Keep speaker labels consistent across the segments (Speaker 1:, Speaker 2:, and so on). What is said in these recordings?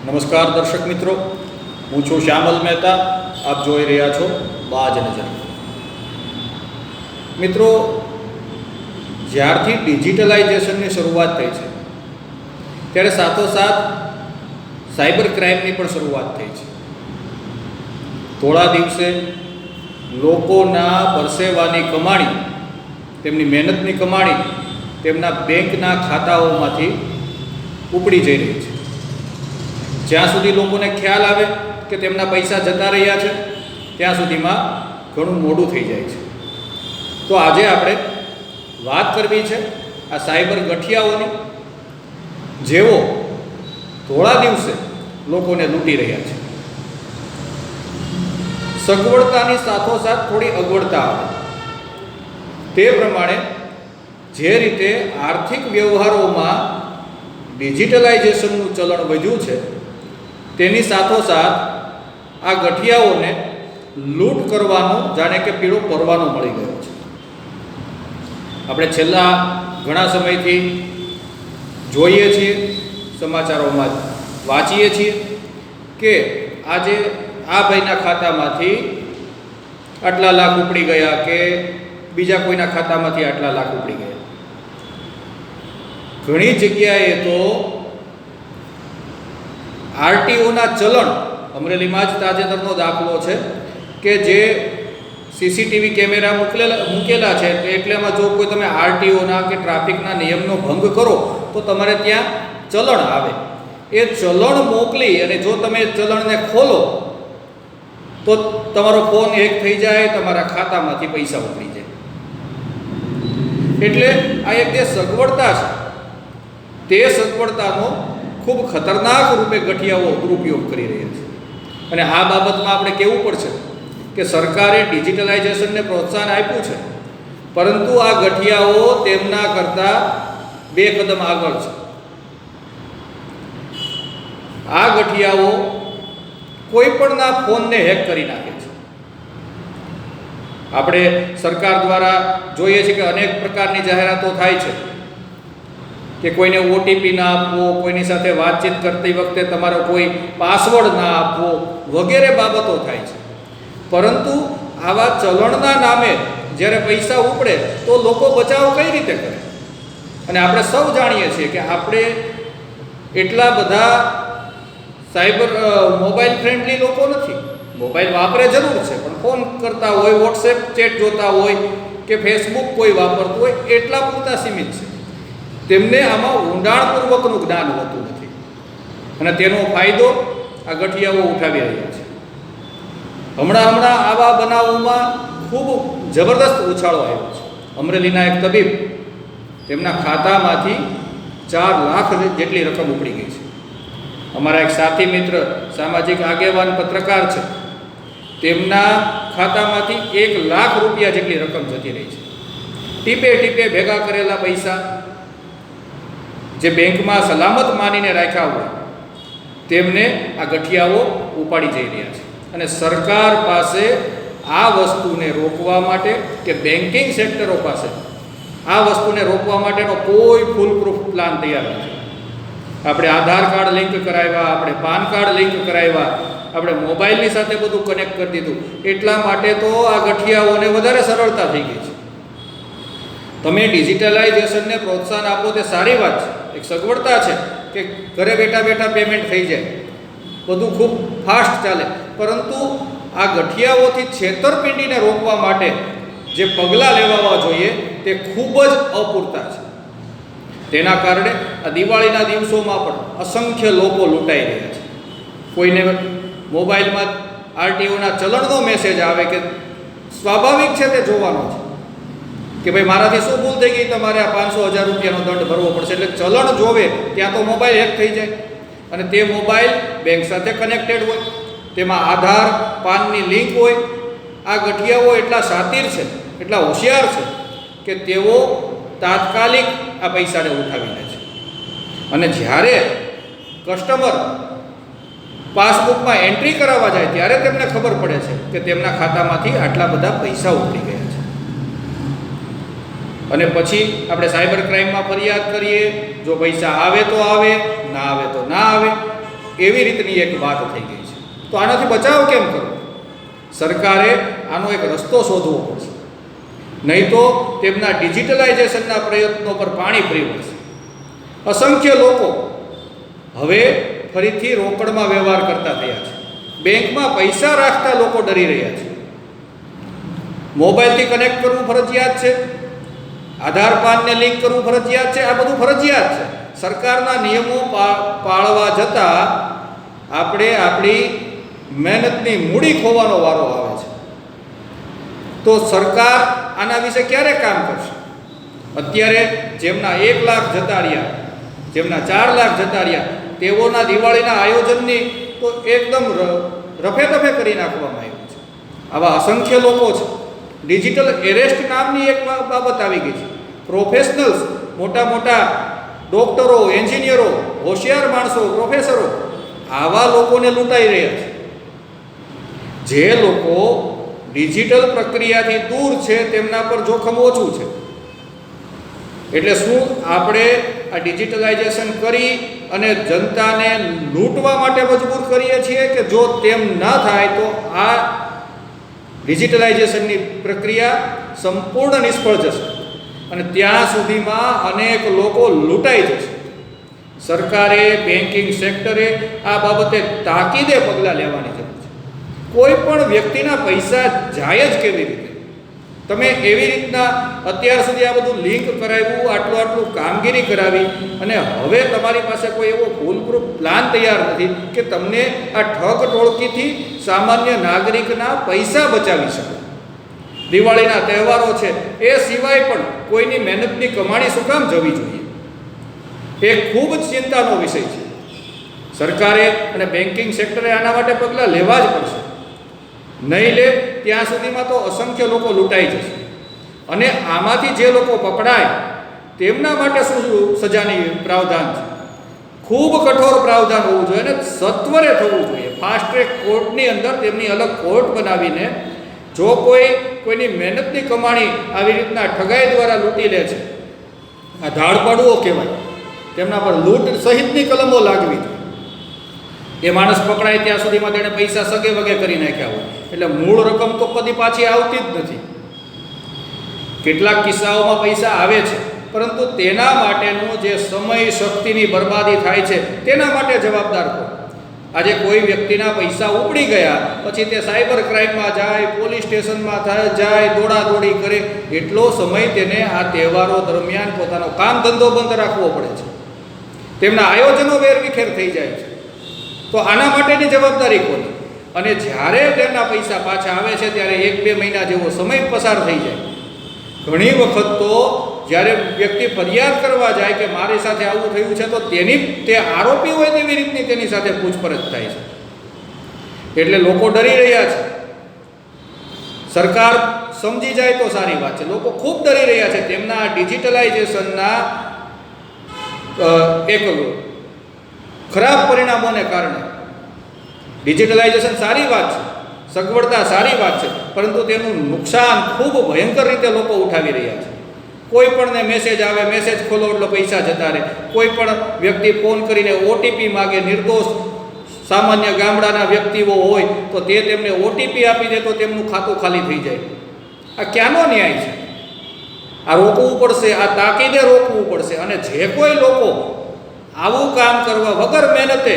Speaker 1: નમસ્કાર દર્શક મિત્રો, હું છું શ્યામલ મહેતા. આપ જોઈ રહ્યા છો બાજ નજર. મિત્રો, જ્યારથી ડિજિટલાઇઝેશનની શરૂઆત થઈ છે ત્યારે સાથોસાથ સાયબર ક્રાઇમની પણ શરૂઆત થઈ છે. થોડા દિવસે લોકોના પરસેવાની કમાણી, તેમની મહેનતની કમાણી તેમના બેંકના ખાતાઓમાંથી ઉપડી જઈ રહી છે. જ્યાં સુધી લોકોને ખ્યાલ આવે કે તેમના પૈસા જતા રહ્યા છે ત્યાં સુધીમાં ઘણું મોડું થઈ જાય છે. તો આજે આપણે વાત કરવી છે આ સાયબર ગઠિયાઓની, જેઓ થોડા દિવસે લોકોને લૂંટી રહ્યા છે. સગવડતાની સાથોસાથ થોડી અગવડતા આવે તે પ્રમાણે જે રીતે આર્થિક વ્યવહારોમાં ડિજિટલાઇઝેશનનું ચલણ વધ્યું છે તેની સાથોસાથ આ ગઠિયાઓને લૂંટ કરવાનો જાણે કે પીળો પરવાનો મળી ગયો છે. આપણે છેલ્લા ઘણા સમયથી જોઈએ છીએ, સમાચારોમાં વાંચીએ છીએ કે આજે આ ભાઈના ખાતામાંથી આટલા લાખ ઉપડી ગયા કે બીજા કોઈના ખાતામાંથી આટલા લાખ ઉપડી ગયા. ઘણી જગ્યાએ તો આરટીઓના ચલણ, અમરેલીમાં જ તાજેતરનો દાખલો છે કે જે સીસીટીવી કેમેરા મૂકેલા છે એટલે એમાં જો કોઈ તમે આરટીઓના કે ટ્રાફિકના નિયમનો ભંગ કરો તો તમારે ત્યાં ચલણ આવે. એ ચલણ મોકલી અને જો તમે ચલણને ખોલો તો તમારો ફોન હેક થઈ જાય, તમારા ખાતામાંથી પૈસા ઉપડી જાય. એટલે આ એક જે સગવડતા છે તે સગવડતાનો ખૂબ ખતરનાક રૂપે ગઠિયાઓ દુરુપયોગ કરી રહ્યા છે. અને આ બાબતમાં આપણે કહેવું પડશે કે સરકારે ડિજિટલાઇઝેશનને પ્રોત્સાહન આપ્યું છે, પરંતુ આ ગઠિયાઓ તેમના કરતાં 2 કદમ આગળ છે. આ ગઠિયાઓ કોઈ પણના ફોનને હેક કરી નાખે છે. આપણે સરકાર દ્વારા જોઈએ છીએ કે અનેક પ્રકારની જાહેરાતો થાય છે કે કોઈને ઓટીપી ના આપવો, કોઈની સાથે વાતચીત કરતી વખતે તમારો કોઈ પાસવર્ડ ના આપવો વગેરે બાબતો થાય છે. પરંતુ આવા ચલણના નામે જ્યારે પૈસા ઉપડે તો લોકો બચાવ કઈ રીતે કરે? અને આપણે સૌ જાણીએ છીએ કે આપણે એટલા બધા સાયબર મોબાઈલ ફ્રેન્ડલી લોકો નથી. મોબાઈલ વાપરે જરૂર છે, પણ ફોન કરતા હોય, વોટ્સએપ ચેટ જોતા હોય કે ફેસબુક કોઈ વાપરતું હોય એટલા પૂરતા સીમિત છે. તેમને આમાં ઊંડાણપૂર્વકનું જ્ઞાન હોતું નથી અને તેનો ફાયદો આ ગઠિયાઓ ઉઠાવી રહ્યા છે. હમણાં આવા બનાવોમાં ખૂબ જબરદસ્ત ઉછાળો આવ્યો છે. અમરેલીના એક તબીબ, તેમના ખાતામાંથી 4 લાખ જેટલી રકમ ઉપડી ગઈ છે. અમારા એક સાથી મિત્ર, સામાજિક આગેવાન પત્રકાર છે, તેમના ખાતામાંથી 1 લાખ રૂપિયા જેટલી રકમ જતી રહી છે. ટીપે ટીપે ભેગા કરેલા પૈસા જે બેંકમાં સલામત માનીને રાખ્યા હોય તેમને આ ગઠિયાઓ ઉપાડી જઈ રહ્યા છે. અને સરકાર પાસે આ વસ્તુને રોકવા માટે કે બેન્કિંગ સેક્ટરો પાસે આ વસ્તુને રોકવા માટેનો કોઈ ફૂલપ્રૂફ પ્લાન તૈયાર નથી. આપણે આધાર કાર્ડ લિંક કરાવ્યા, આપણે પાન કાર્ડ લિંક કરાવ્યા, આપણે મોબાઈલની સાથે બધું કનેક્ટ કરી દીધું. એટલા માટે તો આ ગઠિયાઓને વધારે સરળતા થઈ ગઈ છે. તમે ડિજિટલાઇઝેશનને પ્રોત્સાહન આપો તે સારી વાત છે, એક સગવડતા છે કે ઘરે બેઠા બેઠા પેમેન્ટ થઈ જાય, બધું ખૂબ ફાસ્ટ ચાલે. પરંતુ આ ગઠિયાઓથી છેતરપિંડીને રોકવા માટે જે પગલાં લેવા જોઈએ તે ખૂબ જ અપૂરતા છે. તેના કારણે આ દિવાળીના દિવસોમાં પણ અસંખ્ય લોકો લૂંટાઈ રહ્યા છે. કોઈને મોબાઈલમાં આરટીઓના ચલણનો મેસેજ આવે કે સ્વાભાવિક છે તે જોવાનો છે કે ભાઈ મારાથી શું ભૂલ થઈ ગઈ, તમારે આ 500,000 રૂપિયાનો દંડ ભરવો પડશે. એટલે ચલણ જોવે ત્યાં તો મોબાઈલ હેક થઈ જાય અને તે મોબાઈલ બેંક સાથે કનેક્ટેડ હોય, તેમાં આધાર પાનની લિંક હોય. આ ગઠિયાઓ એટલા શાતીર છે, એટલા હોશિયાર છે કે તેઓ તાત્કાલિક આ પૈસાને ઉઠાવી લે છે. અને જ્યારે કસ્ટમર પાસબુકમાં એન્ટ્રી કરાવવા જાય ત્યારે તેમને ખબર પડે છે કે તેમના ખાતામાંથી આટલા બધા પૈસા ઉતરી ગયા છે. અને પછી આપણે સાયબર ક્રાઇમમાં ફરિયાદ કરીએ, જો પૈસા આવે તો આવે, ના આવે તો ના આવે. એવી રીતની એક વાત થઈ ગઈ છે. તો આનાથી બચાવ કેમ કરવો? સરકારે આનો એક રસ્તો શોધવો પડશે, નહીં તો તેમના ડિજિટલાઇઝેશનના પ્રયત્નો પર પાણી ફરી વળશે. અસંખ્ય લોકો હવે ફરીથી રોકડમાં વ્યવહાર કરતા થયા છે. બેંકમાં પૈસા રાખતા લોકો ડરી રહ્યા છે. મોબાઈલથી કનેક્ટ કરવું ફરજિયાત છે, આધાર કાર્ડને લિંક કરવું ફરજિયાત છે. આ બધું ફરજિયાત છે. સરકારના નિયમો પાળવા જતાં આપણે આપણી મહેનતની મૂડી ખોવાનો વારો આવે છે. તો સરકાર આના વિશે ક્યારે કામ કરશે? અત્યારે જેમના 1 લાખ જતા રહ્યા, જેમના 4 લાખ જતા રહ્યા, તેઓના દિવાળીના આયોજનની તો એકદમ રફે દફે કરી નાખવામાં આવ્યું છે. આવા અસંખ્ય લોકો છે. ડિજિટલ એરેસ્ટ નામની એક બાબત આવી ગઈ છે. પ્રોફેશનલ્સ, મોટા મોટા ડૉક્ટરો, એન્જિનિયરો, હોશિયાર માણસો, પ્રોફેસરો, આવા લોકોને લૂંટાઈ રહ્યા છે. જે લોકો ડિજિટલ પ્રક્રિયાથી દૂર છે તેમના પર જોખમ ઓછું છે. એટલે શું આપણે આ ડિજિટલાઇઝેશન કરી અને જનતાને લૂંટવા માટે મજબૂર કરીએ છીએ કે જો તેમ ન થાય તો આ ડિજિટલાઇઝેશનની પ્રક્રિયા સંપૂર્ણ નિષ્ફળ જશે અને ત્યાં સુધીમાં અનેક લોકો લૂંટાઈ જશે? સરકારે, બેન્કિંગ સેક્ટરે આ બાબતે તાકીદે પગલાં લેવાની જરૂર છે. કોઈ પણ વ્યક્તિના પૈસા જાય જ કેવી રીતે? તમે એવી રીતના અત્યાર સુધી આ બધું લિંક કરાવ્યું, આટલું કામગીરી કરાવી, અને હવે તમારી પાસે કોઈ એવો ફૂલપ્રૂફ પ્લાન તૈયાર નથી કે તમને આ ઠગ ટોળકીથી સામાન્ય નાગરિકના પૈસા બચાવી શકે. દિવાળીના તહેવારો છે, એ સિવાય પણ કોઈની મહેનતની કમાણી શું કામ જવી જોઈએ? એ ખૂબ જ ચિંતાનો વિષય છે. સરકારે અને બેન્કિંગ સેક્ટરે આના માટે પગલાં લેવા જ પડશે. નહીં લે ત્યાં સુધીમાં તો અસંખ્ય લોકો લૂંટાઈ જશે. અને આમાંથી જે લોકો પકડાય તેમના માટે શું સજાની પ્રાવધાન છે? ખૂબ કઠોર પ્રાવધાન હોવું જોઈએ અને સત્વરે થવું જોઈએ. ફાસ્ટ ટ્રેક કોર્ટની અંદર તેમની અલગ કોર્ટ બનાવીને જો કોઈની મહેનતની કમાણી આવી રીતના ઠગાઈ દ્વારા લૂંટી લે છે, આ ધાડપાડુઓ કહેવાય, તેમના પર લૂંટ સહિતની કલમો લાગવી જોઈએ. એ માણસ પકડાય ત્યાં સુધીમાં તેણે પૈસા સગે વગે કરી નાખ્યા હોય, એટલે મૂળ રકમ તો કદી પાછી આવતી જ નથી. કેટલાક કિસ્સાઓમાં પૈસા આવે છે, પરંતુ તેના માટેનું જે સમય શક્તિની બરબાદી થાય છે તેના માટે જવાબદાર કોણ? આજે કોઈ વ્યક્તિના પૈસા ઉપડી ગયા પછી તે સાયબર ક્રાઇમમાં જાય, પોલીસ સ્ટેશનમાં જાય, દોડાદોડી કરે, એટલો સમય તેને આ તહેવારો દરમિયાન પોતાનો કામ ધંધો બંધ રાખવો પડે છે. તેમના આયોજનો વેરવિખેર થઈ જાય છે. તો આના માટેની જવાબદારી કોની? અને જ્યારે તેમના પૈસા પાછા આવે છે ત્યારે 1-2 મહિના જેવો સમય પસાર થઈ જાય. ઘણી વખત તો જ્યારે વ્યક્તિ ફરિયાદ કરવા જાય કે મારી સાથે આવું થયું છે, તો તે આરોપી હોય તેવી રીતની તેની સાથે પૂછપરછ થાય છે. એટલે લોકો ડરી રહ્યા છે. સરકાર સમજી જાય તો સારી વાત છે. લોકો ખૂબ ડરી રહ્યા છે તેમના ડિજિટલાઇઝેશનના એક ખરાબ પરિણામોને કારણે. ડિજિટલાઇઝેશન સારી વાત છે, સગવડતા સારી વાત છે, પરંતુ તેનું નુકસાન ખૂબ ભયંકર રીતે લોકો ઉઠાવી રહ્યા છે. કોઈ પણને મેસેજ આવે, મેસેજ ખોલો એટલે પૈસા જતા રહે. કોઈ પણ વ્યક્તિ ફોન કરીને ઓટીપી માગે, નિર્દોષ સામાન્ય ગામડાના વ્યક્તિઓ હોય તો તે તેમને ઓટીપી આપી દે તો તેમનું ખાતું ખાલી થઈ જાય. આ ક્યાંનો ન્યાય છે? આ રોકવું પડશે, આ તાકીદે રોકવું પડશે. અને જે કોઈ લોકો આવું કામ કરવા વગર મહેનતે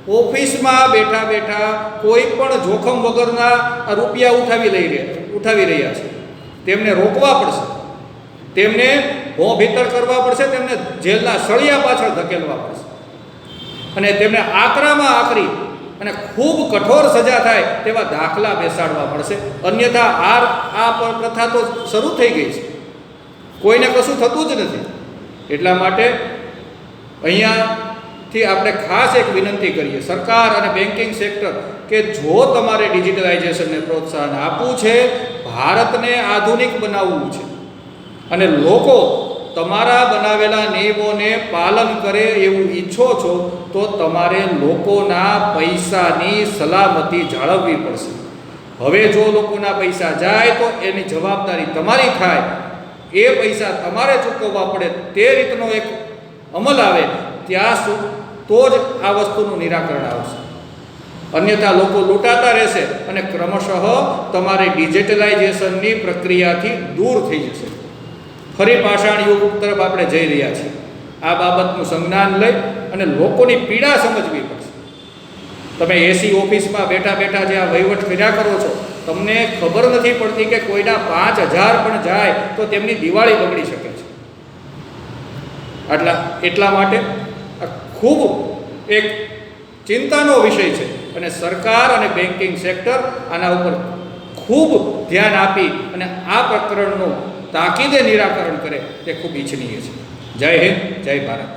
Speaker 1: ઓફિસમાં બેઠા બેઠા કોઈ પણ જોખમ વગરના રૂપિયા ઉઠાવી રહ્યા છે, તેમને રોકવા પડશે. તેમને ભોં ભીતર કરવા પડશે. તેમને જેલના સળિયા પાછળ ધકેલવા પડશે અને તેમને આકરામાં આકરી અને ખૂબ કઠોર સજા થાય તેવા દાખલા બેસાડવા પડશે. અન્યથા આ પ્રથા તો શરૂ થઈ ગઈ છે, કોઈને કશું થતું જ નથી. એટલા માટે અહીંયાથી આપણે ખાસ એક વિનંતી કરીએ સરકાર અને બેન્કિંગ સેક્ટર કે જો તમારે ડિજિટલાઇઝેશનને પ્રોત્સાહન આપવું છે, ભારતને આધુનિક બનાવવું છે અને લોકો તમારા બનાવેલા નિયમોને પાલન કરે એવું ઈચ્છો છો, તો તમારે લોકોના પૈસાની સલામતી જાળવવી પડશે. હવે જો લોકોના પૈસા જાય તો એની જવાબદારી તમારી થાય. એ પૈસા તમારે ચૂકવવા પડે તે રીતનો એક અમલ આવે તો જ આ વસ્તુનું નિરાકરણ આવશે. અન્યથા લોકો લૂંટાતા રહેશે અને ક્રમશઃ તમારે ડિજિટલાઇઝેશનની પ્રક્રિયાથી દૂર થઈ જશે. ફરી પાષાણ યુગ તરફ આપણે જઈ રહ્યા છીએ. આ બાબતનું સંજ્ઞાન લઈ અને લોકોની પીડા સમજવી પડશે. તમે એસી ઓફિસમાં બેઠા બેઠા જે આ વહીવટ કર્યા કરો છો, તમને ખબર નથી પડતી કે કોઈના 5,000 પણ જાય તો તેમની દિવાળી બગડી શકે છે. એટલા માટે આ ખૂબ એક ચિંતાનો વિષય છે અને સરકાર અને બેન્કિંગ સેક્ટર આના ઉપર ખૂબ ધ્યાન આપી અને આ પ્રકરણનું તાકીદે નિરાકરણ કરે તે ખૂબ ઈચ્છનીય છે. જય હિન્દ, જય ભારત.